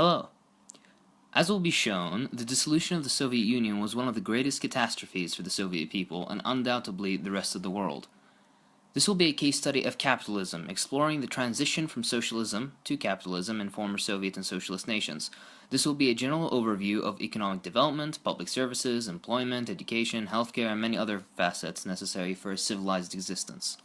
Hello. As will be shown, the dissolution of the Soviet Union was one of the greatest catastrophes for the Soviet people and undoubtedly the rest of the world. This will be a case study of capitalism, exploring the transition from socialism to capitalism in former Soviet and socialist nations. This will be a general overview of economic development, public services, employment, education, healthcare, and many other facets necessary for a civilized existence.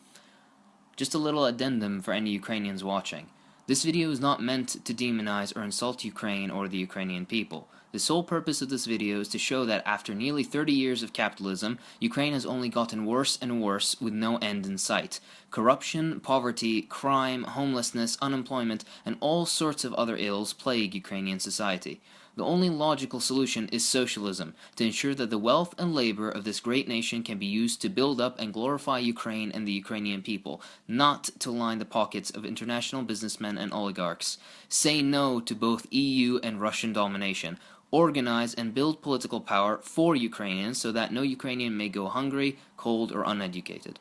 Just a little addendum for any Ukrainians watching. This video is not meant to demonize or insult Ukraine or the Ukrainian people. The sole purpose of this video is to show that after nearly 30 years of capitalism, Ukraine has only gotten worse and worse with no end in sight. Corruption, poverty, crime, homelessness, unemployment, and all sorts of other ills plague Ukrainian society. The only logical solution is socialism, to ensure that the wealth and labor of this great nation can be used to build up and glorify Ukraine and the Ukrainian people, not to line the pockets of international businessmen and oligarchs. Say no to both EU and Russian domination. Organize and build political power for Ukrainians so that no Ukrainian may go hungry, cold, or uneducated.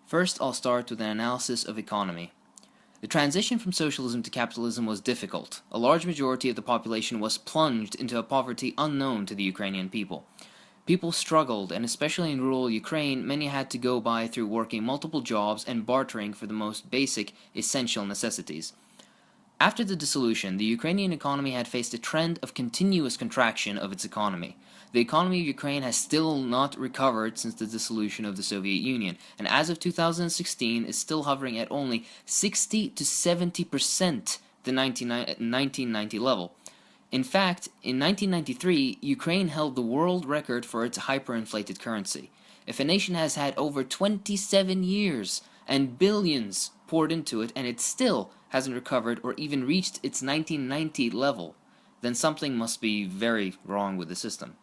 First, I'll start with an analysis of economy. The transition from socialism to capitalism was difficult. A large majority of the population was plunged into a poverty unknown to the Ukrainian people. People struggled, and especially in rural Ukraine, many had to go by through working multiple jobs and bartering for the most basic, essential necessities. After the dissolution, the Ukrainian economy had faced a trend of continuous contraction of its economy. The economy of Ukraine has still not recovered since the dissolution of the Soviet Union, and as of 2016 is still hovering at only 60 to 70% the 1990 level. In fact, in 1993, Ukraine held the world record for its hyperinflated currency. If a nation has had over 27 years and billions poured into it and it still hasn't recovered or even reached its 1990 level, then something must be very wrong with the system.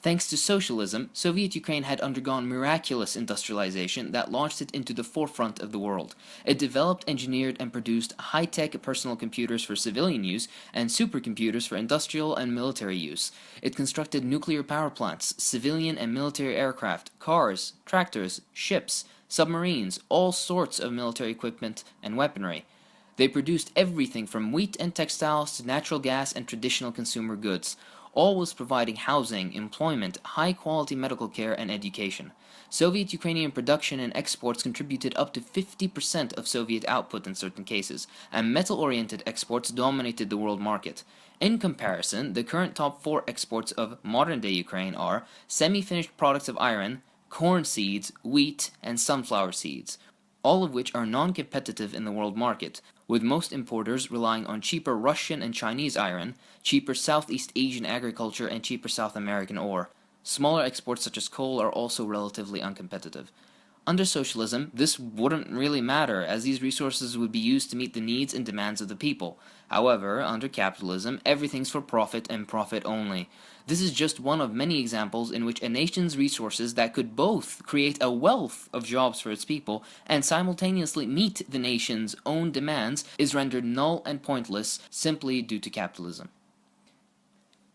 Thanks to socialism, Soviet Ukraine had undergone miraculous industrialization that launched it into the forefront of the world. It developed, engineered, and produced high-tech personal computers for civilian use and supercomputers for industrial and military use. It constructed nuclear power plants, civilian and military aircraft, cars, tractors, ships, submarines, all sorts of military equipment and weaponry. They produced everything from wheat and textiles to natural gas and traditional consumer goods. All was providing housing, employment, high-quality medical care, and education. Soviet Ukrainian production and exports contributed up to 50% of Soviet output in certain cases, and metal-oriented exports dominated the world market. In comparison, the current top 4 exports of modern-day Ukraine are semi-finished products of iron, corn seeds, wheat, and sunflower seeds, all of which are non-competitive in the world market, with most importers relying on cheaper Russian and Chinese iron, cheaper Southeast Asian agriculture, and cheaper South American ore. Smaller exports such as coal are also relatively uncompetitive. Under socialism, this wouldn't really matter, as these resources would be used to meet the needs and demands of the people. However, under capitalism, everything's for profit and profit only. This is just one of many examples in which a nation's resources that could both create a wealth of jobs for its people and simultaneously meet the nation's own demands is rendered null and pointless simply due to capitalism.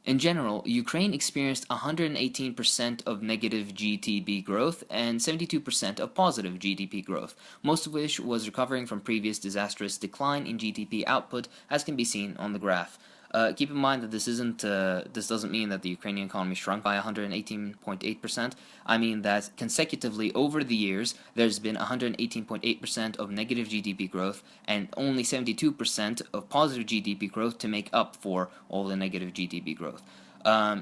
In general, Ukraine experienced 118% of negative GDP growth and 72% of positive GDP growth, most of which was recovering from previous disastrous decline in GDP output, as can be seen on the graph. Keep in mind that this doesn't mean that the Ukrainian economy shrunk by 118.8%. I mean that consecutively over the years, there's been 118.8% of negative GDP growth and only 72% of positive GDP growth to make up for all the negative GDP growth.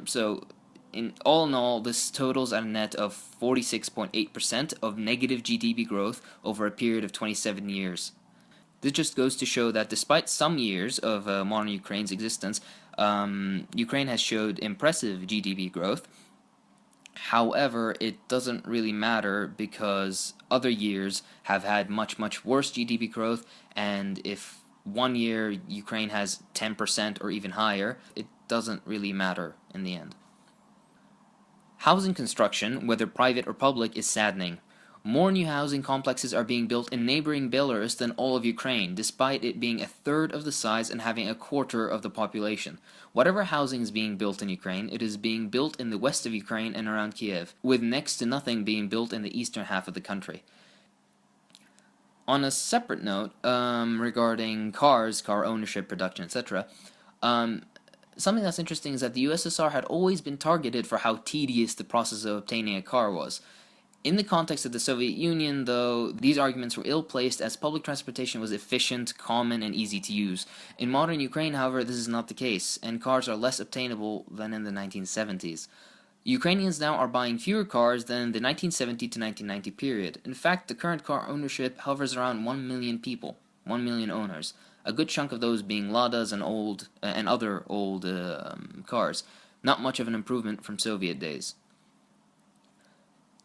So in all, this totals at a net of 46.8% of negative GDP growth over a period of 27 years. This just goes to show that despite some years of modern Ukraine's existence, Ukraine has showed impressive GDP growth. However, it doesn't really matter because other years have had much, much worse GDP growth, and if one year Ukraine has 10% or even higher, it doesn't really matter in the end. Housing construction, whether private or public, is saddening. More new housing complexes are being built in neighboring Belarus than all of Ukraine, despite it being a third of the size and having a quarter of the population. Whatever housing is being built in Ukraine, it is being built in the west of Ukraine and around Kiev, with next to nothing being built in the eastern half of the country. On a separate note, regarding cars, car ownership, production, etc., um, something that's interesting is that the USSR had always been targeted for how tedious the process of obtaining a car was. In the context of the Soviet Union, though, these arguments were ill-placed as public transportation was efficient, common, and easy to use. In modern Ukraine, however, this is not the case, and cars are less obtainable than in the 1970s. Ukrainians now are buying fewer cars than the 1970 to 1990 period. In fact, the current car ownership hovers around 1 million people, 1 million owners, a good chunk of those being Ladas and other old cars. Not much of an improvement from Soviet days.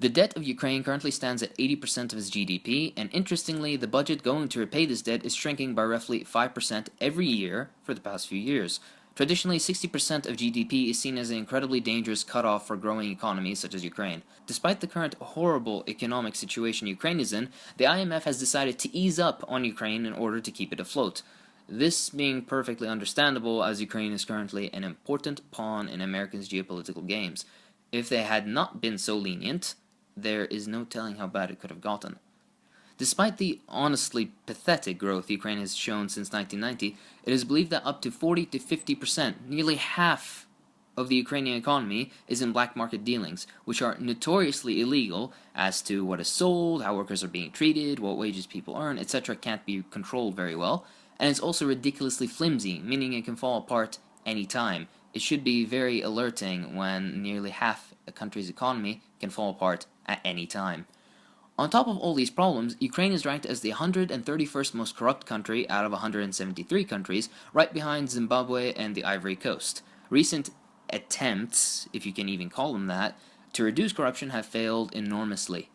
The debt of Ukraine currently stands at 80% of its GDP, and interestingly, the budget going to repay this debt is shrinking by roughly 5% every year for the past few years. Traditionally, 60% of GDP is seen as an incredibly dangerous cutoff for growing economies such as Ukraine. Despite the current horrible economic situation Ukraine is in, the IMF has decided to ease up on Ukraine in order to keep it afloat. This being perfectly understandable, as Ukraine is currently an important pawn in Americans' geopolitical games. If they had not been so lenient, there is no telling how bad it could have gotten. Despite the honestly pathetic growth Ukraine has shown since 1990, it is believed that up to 40 to 50%, nearly half of the Ukrainian economy, is in black market dealings, which are notoriously illegal as to what is sold, how workers are being treated, what wages people earn, etc. can't be controlled very well, and it's also ridiculously flimsy, meaning it can fall apart any time. It should be very alerting when nearly half a country's economy can fall apart at any time. On top of all these problems, Ukraine is ranked as the 131st most corrupt country out of 173 countries, right behind Zimbabwe and the Ivory Coast. Recent attempts, if you can even call them that, to reduce corruption have failed enormously.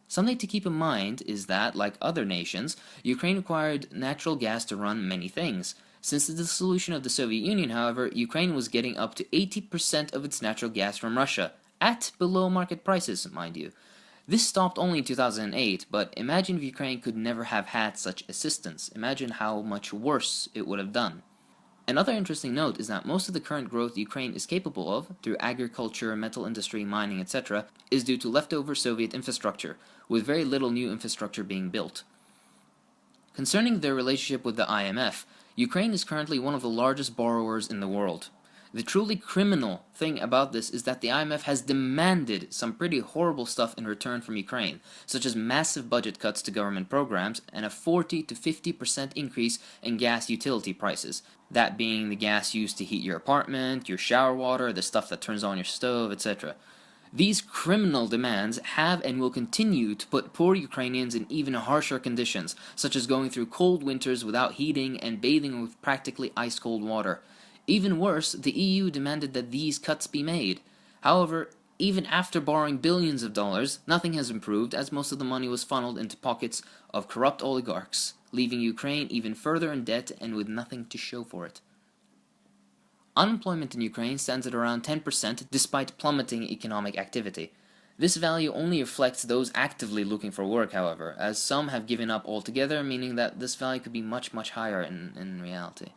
Something to keep in mind is that, like other nations, Ukraine required natural gas to run many things. Since the dissolution of the Soviet Union, however, Ukraine was getting up to 80% of its natural gas from Russia, at below market prices, mind you. This stopped only in 2008, but imagine if Ukraine could never have had such assistance. Imagine how much worse it would have done. Another interesting note is that most of the current growth Ukraine is capable of, through agriculture, metal industry, mining, etc., is due to leftover Soviet infrastructure, with very little new infrastructure being built. Concerning their relationship with the IMF, Ukraine is currently one of the largest borrowers in the world. The truly criminal thing about this is that the IMF has demanded some pretty horrible stuff in return from Ukraine, such as massive budget cuts to government programs and a 40 to 50% increase in gas utility prices, that being the gas used to heat your apartment, your shower water, the stuff that turns on your stove, etc. These criminal demands have and will continue to put poor Ukrainians in even harsher conditions, such as going through cold winters without heating and bathing with practically ice-cold water. Even worse, the EU demanded that these cuts be made. However, even after borrowing billions of dollars, nothing has improved, as most of the money was funneled into pockets of corrupt oligarchs, leaving Ukraine even further in debt and with nothing to show for it. Unemployment in Ukraine stands at around 10% despite plummeting economic activity. This value only reflects those actively looking for work, however, as some have given up altogether, meaning that this value could be much, much higher in reality.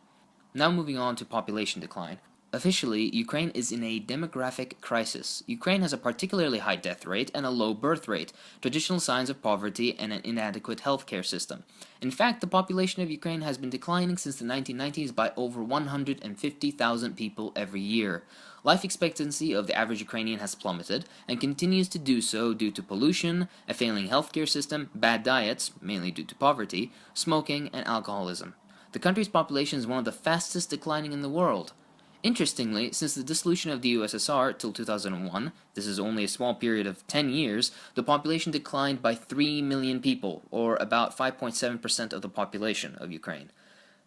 Now moving on to population decline. Officially, Ukraine is in a demographic crisis. Ukraine has a particularly high death rate and a low birth rate, traditional signs of poverty and an inadequate healthcare system. In fact, the population of Ukraine has been declining since the 1990s by over 150,000 people every year. Life expectancy of the average Ukrainian has plummeted and continues to do so due to pollution, a failing healthcare system, bad diets, mainly due to poverty, smoking, and alcoholism. The country's population is one of the fastest declining in the world. Interestingly, since the dissolution of the USSR till 2001, this is only a small period of 10 years, the population declined by 3 million people, or about 5.7% of the population of Ukraine.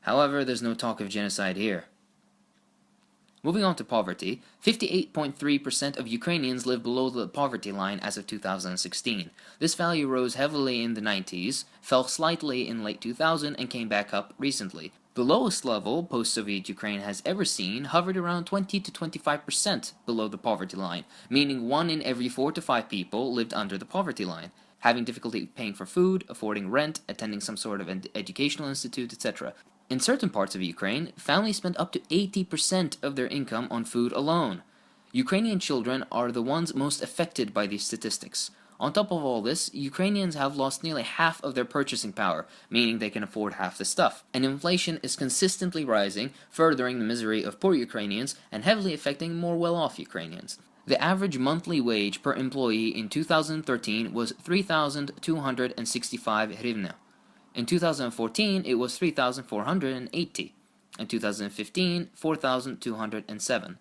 However, there's no talk of genocide here. Moving on to poverty, 58.3% of Ukrainians live below the poverty line as of 2016. This value rose heavily in the 90s, fell slightly in late 2000, and came back up recently. The lowest level post-Soviet Ukraine has ever seen hovered around 20 to 25% below the poverty line, meaning 1 in every 4 to 5 people lived under the poverty line, having difficulty paying for food, affording rent, attending some sort of educational institute, etc. In certain parts of Ukraine, families spend up to 80% of their income on food alone. Ukrainian children are the ones most affected by these statistics. On top of all this, Ukrainians have lost nearly half of their purchasing power, meaning they can afford half the stuff, and inflation is consistently rising, furthering the misery of poor Ukrainians and heavily affecting more well-off Ukrainians. The average monthly wage per employee in 2013 was 3,265 hryvnia. In 2014, it was 3,480. In 2015, 4,207.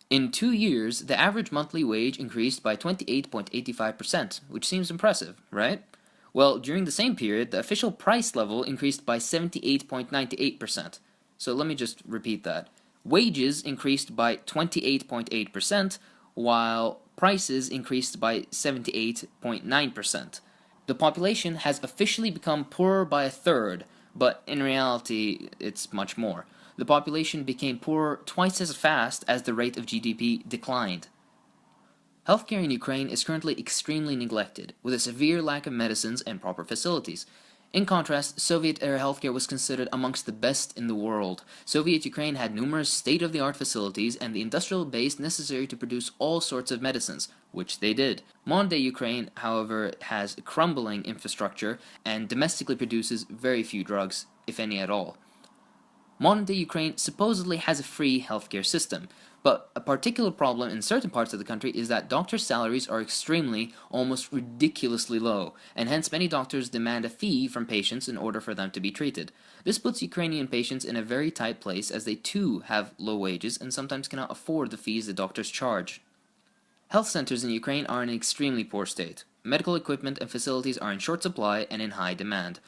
In 2 years, the average monthly wage increased by 28.85%, which seems impressive, right? Well, during the same period, the official price level increased by 78.98%. So let me just repeat that. Wages increased by 28.8%, while prices increased by 78.9%. The population has officially become poorer by a third, but in reality, it's much more. The population became poorer twice as fast as the rate of GDP declined. Healthcare in Ukraine is currently extremely neglected, with a severe lack of medicines and proper facilities. In contrast, Soviet-era healthcare was considered amongst the best in the world. Soviet Ukraine had numerous state-of-the-art facilities and the industrial base necessary to produce all sorts of medicines, which they did. Modern-day Ukraine, however, has crumbling infrastructure and domestically produces very few drugs, if any at all. Modern-day Ukraine supposedly has a free healthcare system, but a particular problem in certain parts of the country is that doctors' salaries are extremely, almost ridiculously low, and hence many doctors demand a fee from patients in order for them to be treated. This puts Ukrainian patients in a very tight place as they too have low wages and sometimes cannot afford the fees the doctors charge. Health centers in Ukraine are in an extremely poor state. Medical equipment and facilities are in short supply and in high demand.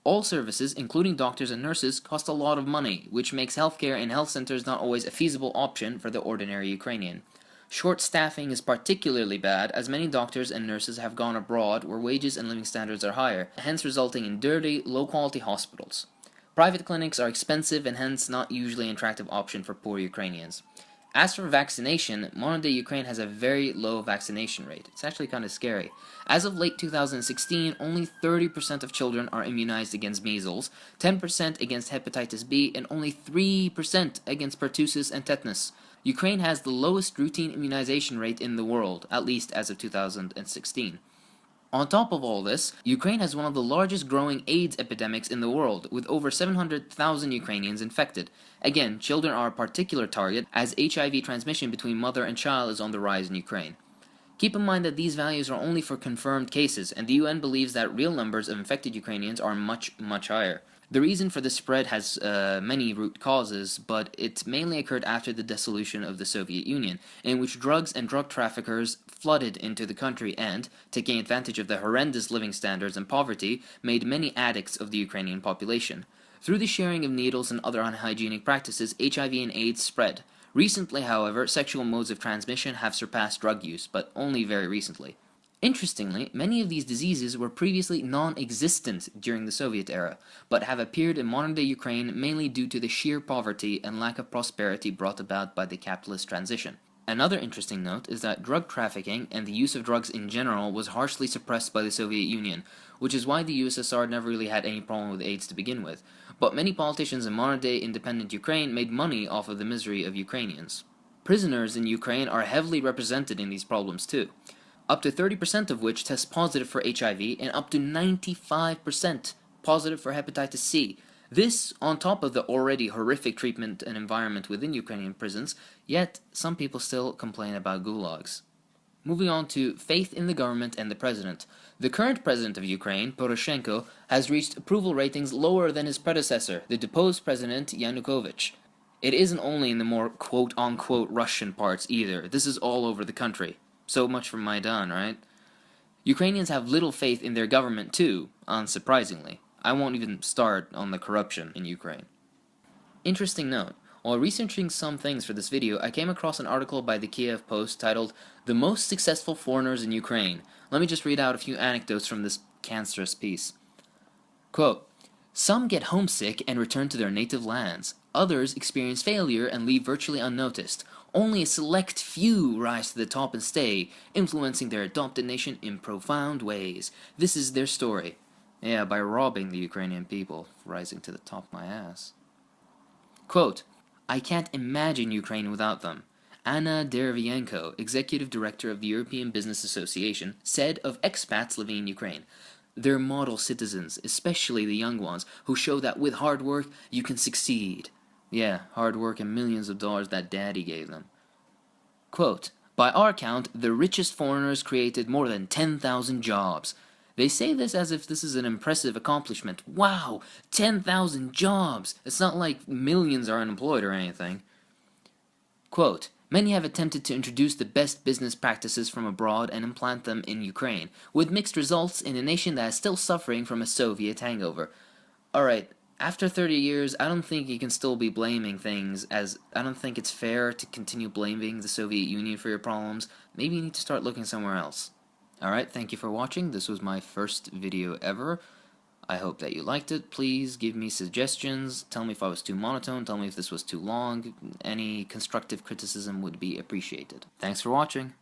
All services, including doctors and nurses, cost a lot of money, which makes healthcare in health centers not always a feasible option for the ordinary Ukrainian. Short staffing is particularly bad, as many doctors and nurses have gone abroad where wages and living standards are higher, hence resulting in dirty, low-quality hospitals. Private clinics are expensive and hence not usually an attractive option for poor Ukrainians. As for vaccination, modern-day Ukraine has a very low vaccination rate. It's actually kind of scary. As of late 2016, only 30% of children are immunized against measles, 10% against hepatitis B, and only 3% against pertussis and tetanus. Ukraine has the lowest routine immunization rate in the world, at least as of 2016. On top of all this, Ukraine has one of the largest growing AIDS epidemics in the world, with over 700,000 Ukrainians infected. Again, children are a particular target, as HIV transmission between mother and child is on the rise in Ukraine. Keep in mind that these values are only for confirmed cases, and the UN believes that real numbers of infected Ukrainians are much, much higher. The reason for this spread has many root causes, but it mainly occurred after the dissolution of the Soviet Union, in which drugs and drug traffickers flooded into the country and, taking advantage of the horrendous living standards and poverty, made many addicts of the Ukrainian population. Through the sharing of needles and other unhygienic practices, HIV and AIDS spread. Recently, however, sexual modes of transmission have surpassed drug use, but only very recently. Interestingly, many of these diseases were previously non-existent during the Soviet era, but have appeared in modern-day Ukraine mainly due to the sheer poverty and lack of prosperity brought about by the capitalist transition. Another interesting note is that drug trafficking and the use of drugs in general was harshly suppressed by the Soviet Union, which is why the USSR never really had any problem with AIDS to begin with, but many politicians in modern-day independent Ukraine made money off of the misery of Ukrainians. Prisoners in Ukraine are heavily represented in these problems too, up to 30% of which test positive for HIV and up to 95% positive for hepatitis C. This on top of the already horrific treatment and environment within Ukrainian prisons, yet some people still complain about gulags. Moving on to faith in the government and the president. The current president of Ukraine, Poroshenko, has reached approval ratings lower than his predecessor, the deposed president Yanukovych. It isn't only in the more quote-unquote Russian parts either, this is all over the country. So much for Maidan, right? Ukrainians have little faith in their government too, unsurprisingly. I won't even start on the corruption in Ukraine. Interesting note, while researching some things for this video, I came across an article by the Kiev Post titled, "The Most Successful Foreigners in Ukraine." Let me just read out a few anecdotes from this cancerous piece. Quote, "Some get homesick and return to their native lands. Others experience failure and leave virtually unnoticed. Only a select few rise to the top and stay, influencing their adopted nation in profound ways. This is their story." Yeah, by robbing the Ukrainian people, rising to the top of my ass. Quote, "I can't imagine Ukraine without them. Anna Derevyanko, executive director of the European Business Association, said of expats living in Ukraine, "They're model citizens, especially the young ones, who show that with hard work you can succeed." Yeah, hard work and millions of dollars that daddy gave them. Quote, "By our count, the richest foreigners created more than 10,000 jobs. They say this as if this is an impressive accomplishment. Wow, 10,000 jobs! It's not like millions are unemployed or anything." Quote, "Many have attempted to introduce the best business practices from abroad and implant them in Ukraine, with mixed results in a nation that is still suffering from a Soviet hangover." Alright, after 30 years, I don't think you can still be blaming things, as I don't think it's fair to continue blaming the Soviet Union for your problems. Maybe you need to start looking somewhere else. Alright, thank you for watching. This was my first video ever. I hope that you liked it. Please give me suggestions. Tell me if I was too monotone. Tell me if this was too long. Any constructive criticism would be appreciated. Thanks for watching.